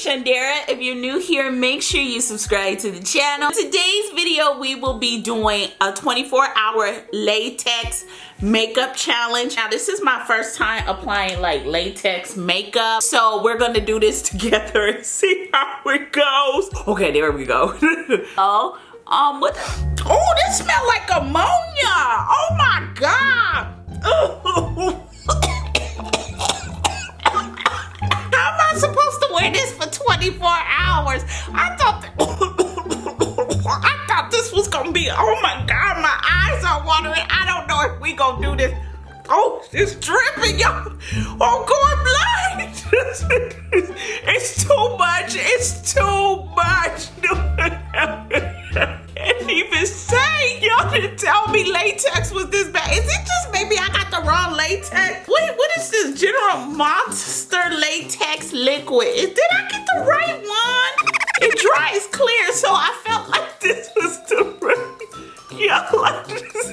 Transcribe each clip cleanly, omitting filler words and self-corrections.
Shundara. If you're new here, make sure you subscribe to the channel. Today's video, we will be doing a 24-hour latex makeup challenge. Now, this is my first time applying like latex makeup, so we're gonna do this together and see how it goes. Okay, there we go. What? Oh, this smells like ammonia. Oh my God. How am I supposed to wear this for 24 hours? I thought this was gonna be, oh my God, my eyes are watering. I don't know if we gonna do this. Oh, it's dripping, y'all. Oh, going blind. It's too much. It's too much. Can't even say. Y'all didn't tell me latex was this bad. Is it just maybe I got the wrong latex? Wait, what is this General Monster latex liquid? Did I get the right one? It dries clear, so I felt like this was the right. Y'all like this.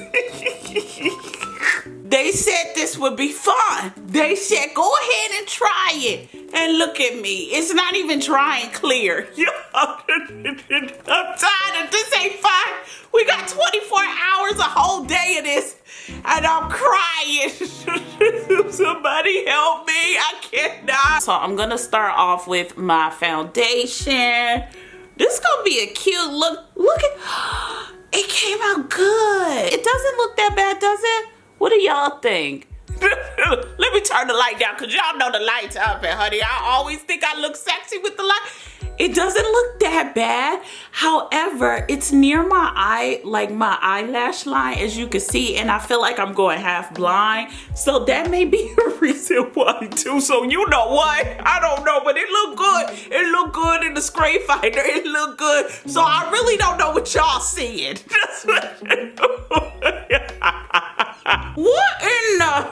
They said this would be fun. They said, go ahead and try it. And look at me. It's not even drying clear. I'm tired of this. Ain't fun. We got 24 hours, a whole day of this. And I'm crying. Somebody help me. I cannot. So I'm going to start off with my foundation. This is going to be a cute look. Look at it. Came out good. It doesn't look that bad, does it? What do y'all think? Let me turn the light down, because y'all know the light's up, and honey, I always think I look sexy with the light. It doesn't look that bad. However, it's near my eye, like my eyelash line, as you can see, and I feel like I'm going half blind. So that may be a reason why too. So you know what? I don't know, but it looked good. It looked good in the screen finder. It looked good. So I really don't know what y'all seeing. What in the...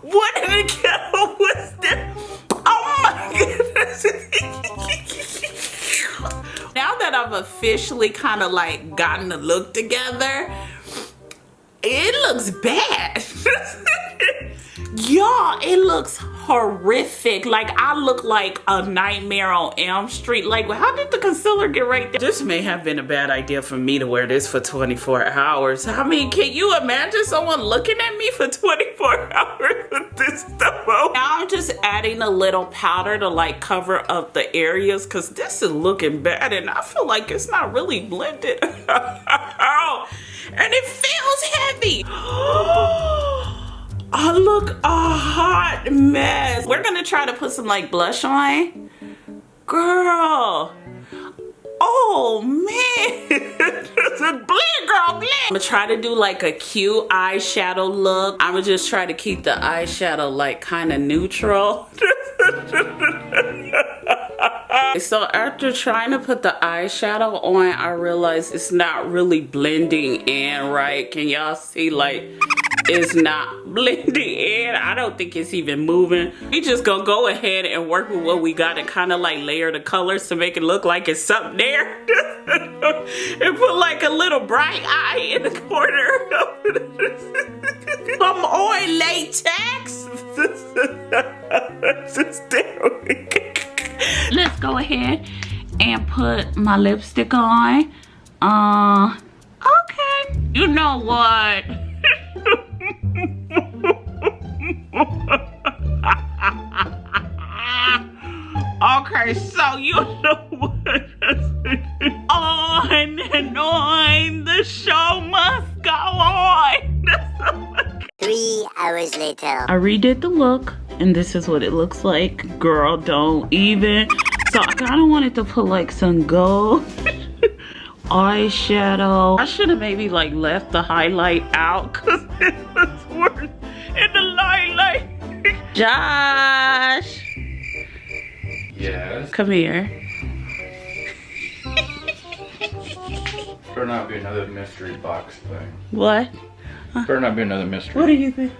What in the kettle was this? Oh my goodness. Now that I've officially kind of like gotten the look together, it looks bad. Y'all, it looks horrific. Like I look like a Nightmare on Elm Street. Like, how did the concealer get right there? This may have been a bad idea for me to wear this for 24 hours. I mean, can you imagine someone looking at me for 24 hours with this stuff on? Now I'm just adding a little powder to like cover up the areas, because this is looking bad and I feel like it's not really blended. And it feels heavy. I look a hot mess. We're gonna try to put some like blush on. Girl. Oh man. Blend, girl, blend. I'm gonna try to do like a cute eyeshadow look. I'm gonna just try to keep the eyeshadow like kind of neutral. So after trying to put the eyeshadow on, I realized it's not really blending in right. Can y'all see, like, it's not blending in. I don't think it's even moving. We just gonna go ahead and work with what we got and kind of like layer the colors to make it look like it's something there. And put like a little bright eye in the corner. Come on, latex. Let's go ahead and put my lipstick on. Okay. You know what? Okay, so you know what? On and on, the show must go on. 3 hours later. I redid the look, and this is what it looks like. Girl, don't even. So I kind of wanted to put like some gold eyeshadow. I should have maybe like left the highlight out, because it was worse in the highlight. Josh. Yes. Come here. Better not be another mystery box thing. What? Better not be another mystery. What do you think?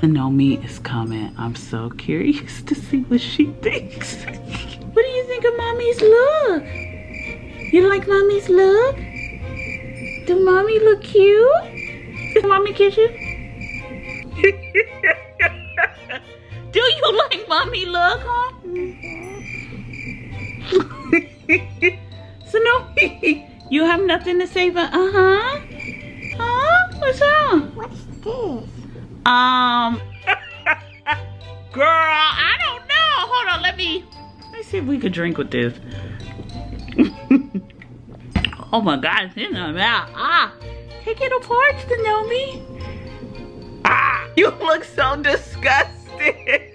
Naomi is coming. I'm so curious to see what she thinks. What do you think at mommy's look. You like mommy's look? Do mommy look cute? Did mommy kiss you? Do you like mommy look, huh? So no, you have nothing to say but Huh? What's wrong? What's this? Girl, I don't know. Hold on, let me see if we could drink with this. Oh my God, it's in the mouth. Take it apart, Sonomi. You look so disgusted.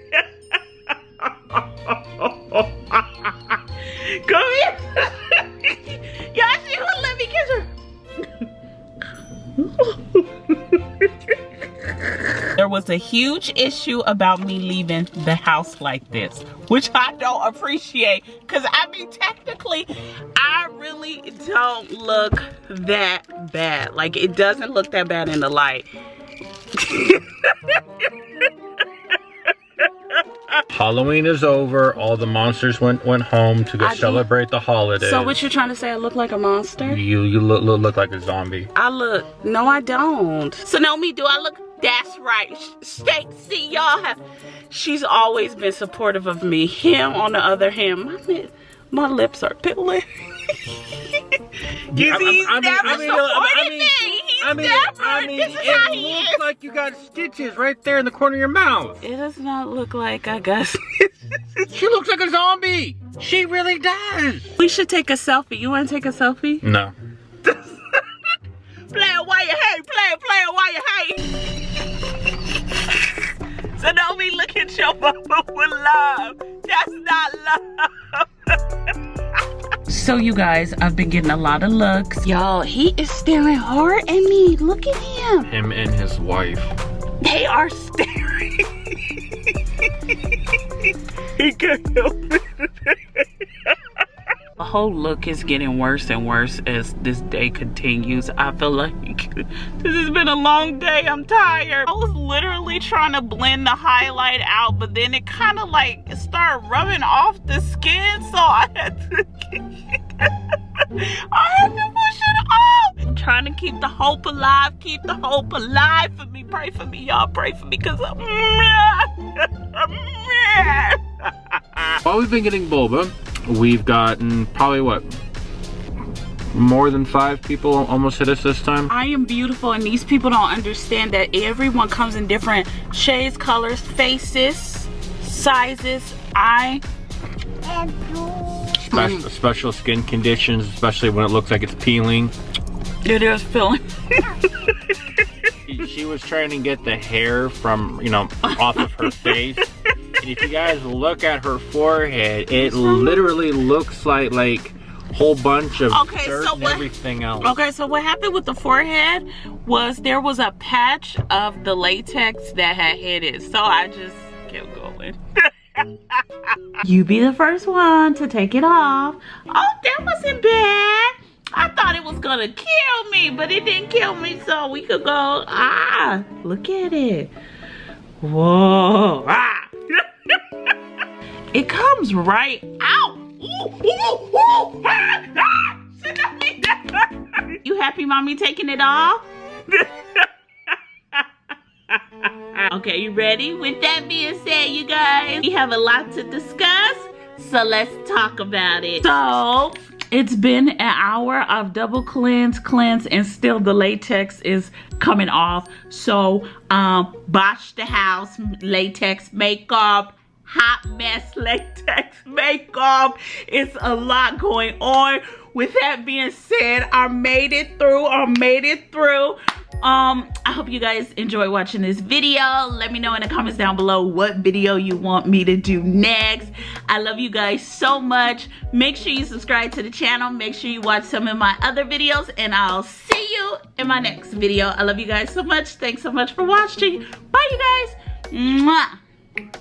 Come here. Y'all see who let me kiss her? There was a huge issue about me leaving the house like this, which I don't appreciate, because I mean, technically, I really don't look that bad. Like, it doesn't look that bad in the light. Halloween is over. All the monsters went home to go celebrate the holiday. So what you're trying to say? I look like a monster? You look like a zombie. No, I don't. So no, me, do I look? That's right. See, y'all have. She's always been supportive of me. Him, on the other hand, my lips are piddling. You see, he's never supported me. It looks like you got stitches right there in the corner of your mouth. It does not look like I got She looks like a zombie. She really does. We should take a selfie. You want to take a selfie? No. Play it while you hate. Play it while you hate. So don't be looking at your mama with love. That's not love. So you guys, I've been getting a lot of looks. Y'all, he is staring hard at me. Look at him. Him and his wife. They are staring. He can't help it. The whole look is getting worse and worse as this day continues. I feel like this has been a long day. I'm tired. I was literally trying to blend the highlight out, but then it kind of like started rubbing off the skin, so I had to push it off. I'm trying to keep the hope alive. Keep the hope alive for me. Pray for me, y'all. Pray for me, because While we've been getting boba, we've gotten probably what? More than 5 people almost hit us this time. I am beautiful, and these people don't understand that everyone comes in different shades, colors, faces, sizes. Special skin conditions, especially when it looks like it's peeling. It is peeling. She was trying to get the hair from, off of her face. And if you guys look at her forehead, it literally looks like a whole bunch of dirt and everything else. Okay, so what happened with the forehead was there was a patch of the latex that had hit it. So I just kept going. You be the first one to take it off. Oh, that wasn't bad. I thought it was gonna kill me, but it didn't kill me, so we could go. Look at it. Whoa. It comes right out. You happy, mommy, taking it off? Okay, you ready? With that being said, you guys, we have a lot to discuss, so let's talk about it. So, it's been an hour of double cleanse, and still the latex is coming off. So, Bosch the House latex makeup, hot mess latex makeup. It's a lot going on. With that being said, I made it through. I hope you guys enjoy watching this video. Let me know in the comments down below what video you want me to do next. I love you guys so much. Make sure you subscribe to the channel. Make sure you watch some of my other videos, and I'll see you in my next video. I love you guys so much. Thanks so much for watching. Bye, you guys. Mwah.